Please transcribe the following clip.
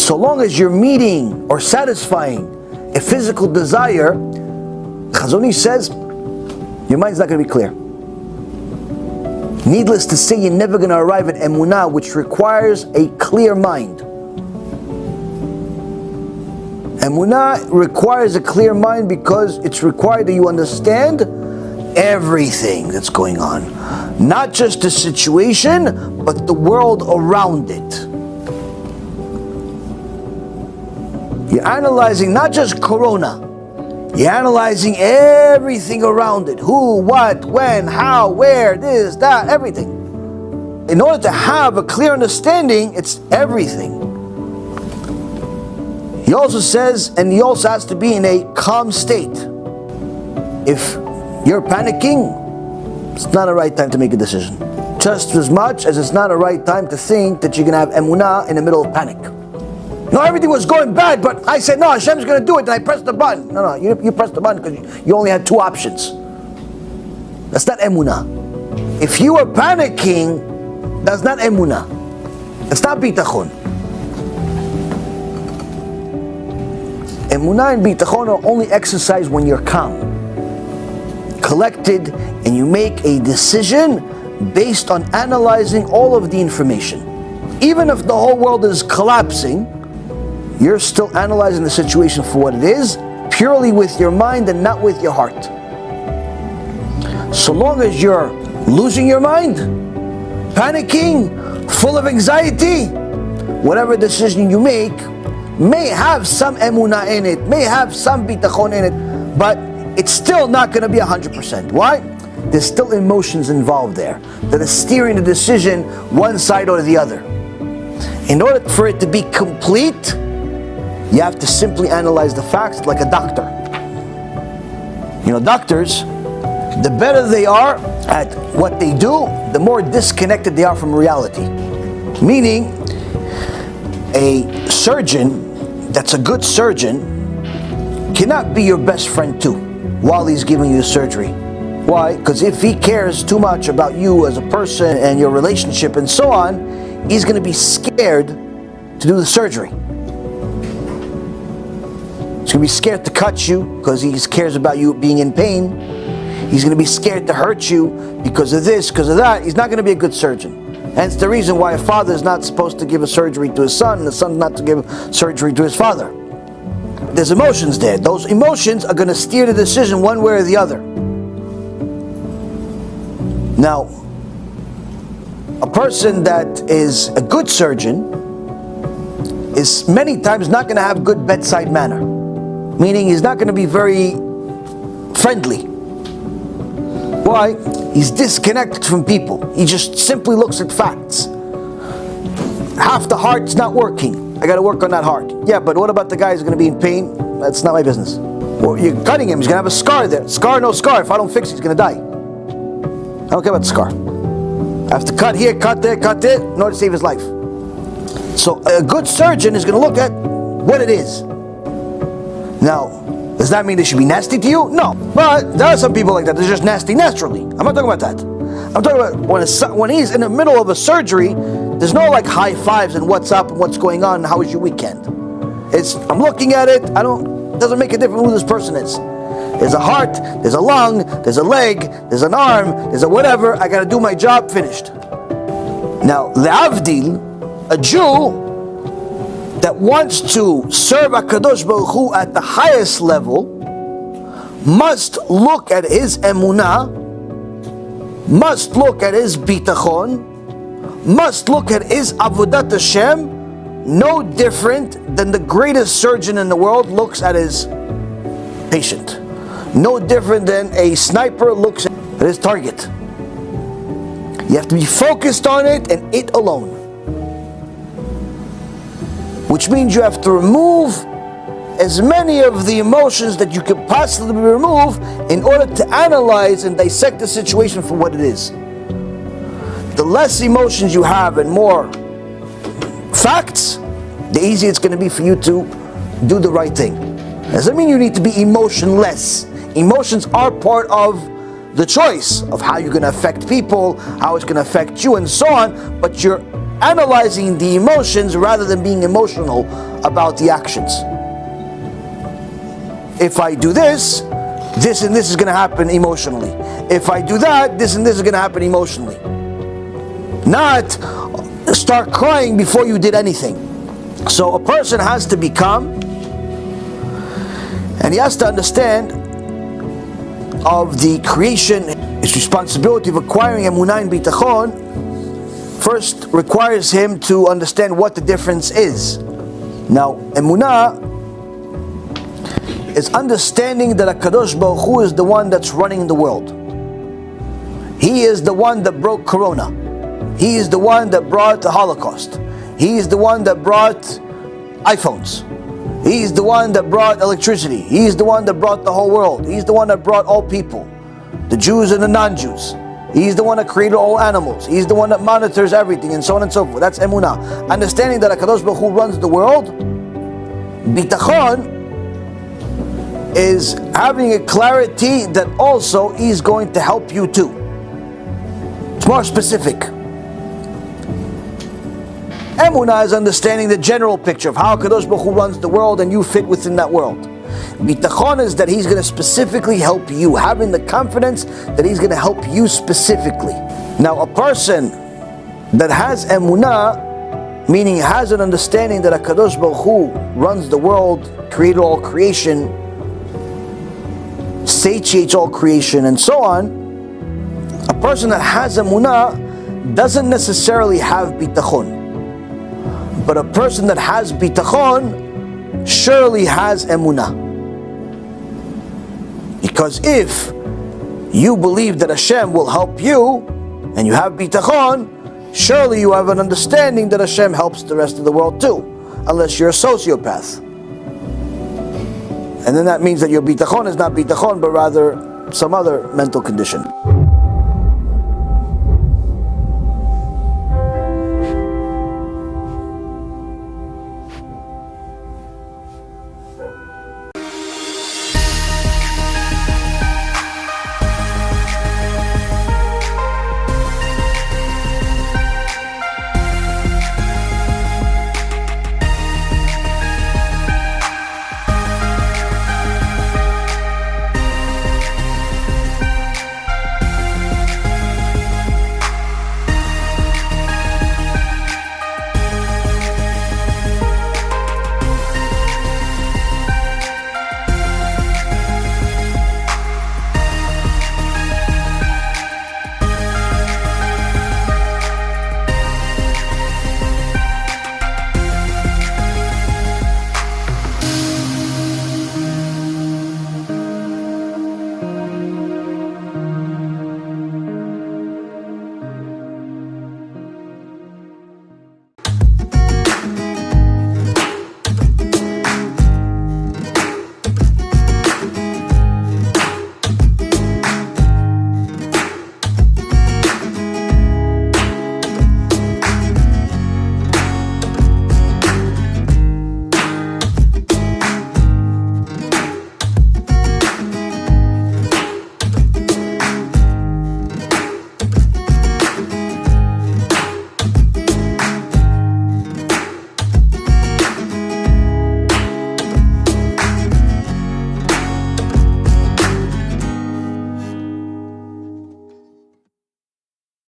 so long as you're meeting or satisfying a physical desire, Chazon says, your mind's not going to be clear. Needless to say, you're never going to arrive at Emunah, which requires a clear mind. Emunah requires a clear mind because it's required that you understand everything that's going on. Not just the situation, but the world around it. You're analyzing not just Corona, you're analyzing everything around it. Who, what, when, how, where, this, that, everything. In order to have a clear understanding, it's everything. He also says, and he also has to be in a calm state. If you're panicking, it's not a right time to make a decision. Just as much as it's not a right time to think that you're going to have Emunah in the middle of panic. No, everything was going bad, but I said, no, Hashem's going to do it, and I pressed the button. No, you pressed the button because you only had two options. That's not Emunah. If you were panicking, that's not Emunah. It's not bitachon. Emunah and bitachon are only exercised when you're calm, collected, and you make a decision based on analyzing all of the information. Even if the whole world is collapsing, you're still analyzing the situation for what it is, purely with your mind and not with your heart. So long as you're losing your mind, panicking, full of anxiety, whatever decision you make may have some emunah in it, may have some bitachon in it, but it's still not going to be 100%. Why? There's still emotions involved there that are steering the decision one side or the other. In order for it to be complete, you have to simply analyze the facts like a doctor. Doctors, the better they are at what they do, the more disconnected they are from reality. Meaning, a surgeon that's a good surgeon cannot be your best friend too while he's giving you surgery. Why? Because if he cares too much about you as a person and your relationship and so on, he's going to be scared to do the surgery. He's going to be scared to cut you because he cares about you being in pain. He's going to be scared to hurt you because of this, because of that. He's not going to be a good surgeon. Hence the reason why a father is not supposed to give a surgery to his son and the son not to give surgery to his father. There's emotions there. Those emotions are going to steer the decision one way or the other. Now, a person that is a good surgeon is many times not going to have good bedside manner. Meaning he's not going to be very friendly. Why? He's disconnected from people. He just simply looks at facts. Half the heart's not working. I got to work on that heart. Yeah, but what about the guy who's going to be in pain? That's not my business. Well, you're cutting him. He's going to have a scar there. Scar, no scar. If I don't fix it, he's going to die. I don't care about the scar. I have to cut here, cut there, cut there in order to save his life. So a good surgeon is going to look at what it is. Now, does that mean they should be nasty to you? No. But there are some people like that. They're just nasty naturally. I'm not talking about that. I'm talking about when he's in the middle of a surgery, there's no like high fives and what's up and what's going on and how was your weekend. I'm looking at it, it doesn't make a difference who this person is. There's a heart, there's a lung, there's a leg, there's an arm, there's a whatever, I gotta do my job, finished. Now, le'avdil, a Jew that wants to serve HaKadosh Baruch Hu at the highest level must look at his emunah, must look at his bitachon, must look at his avodat Hashem, no different than the greatest surgeon in the world looks at his patient. No different than a sniper looks at his target. You have to be focused on it and it alone. Which means you have to remove as many of the emotions that you could possibly remove in order to analyze and dissect the situation for what it is. The less emotions you have and more facts, the easier it's going to be for you to do the right thing. Doesn't mean you need to be emotionless. Emotions are part of the choice of how you're going to affect people, how it's going to affect you, and so on. But your analyzing the emotions rather than being emotional about the actions. If I do this, this and this is going to happen emotionally. If I do that, this and this is going to happen emotionally. Not start crying before you did anything. So a person has to be calm, and he has to understand of the creation. His responsibility of acquiring Emunah and Bitachon first requires him to understand what the difference is. Now, Emunah is understanding that HaKadosh Baruch Hu is the one that's running the world. He is the one that broke Corona. He is the one that brought the Holocaust. He is the one that brought iPhones. He is the one that brought electricity. He is the one that brought the whole world. He is the one that brought all people, the Jews and the non-Jews. He is the one that created all animals. He is the one that monitors everything, and so on and so forth. That's Emunah. Understanding that HaKadosh Baruch Hu runs the world. Bitachon is having a clarity that also He's going to help you too. It's more specific. Emunah is understanding the general picture of how HaKadosh Baruch Hu runs the world and you fit within that world. Bitachon is that He's going to specifically help you, having the confidence that He's going to help you specifically. Now, a person that has Emunah, meaning has an understanding that HaKadosh Baruch Hu runs the world, created all creation, satiates all creation, and so on, a person that has Emunah doesn't necessarily have Bitachon. But a person that has Bitachon surely has Emunah. Because if you believe that Hashem will help you, and you have Bitachon, surely you have an understanding that Hashem helps the rest of the world too, unless you're a sociopath. And then that means that your Bitachon is not Bitachon, but rather some other mental condition.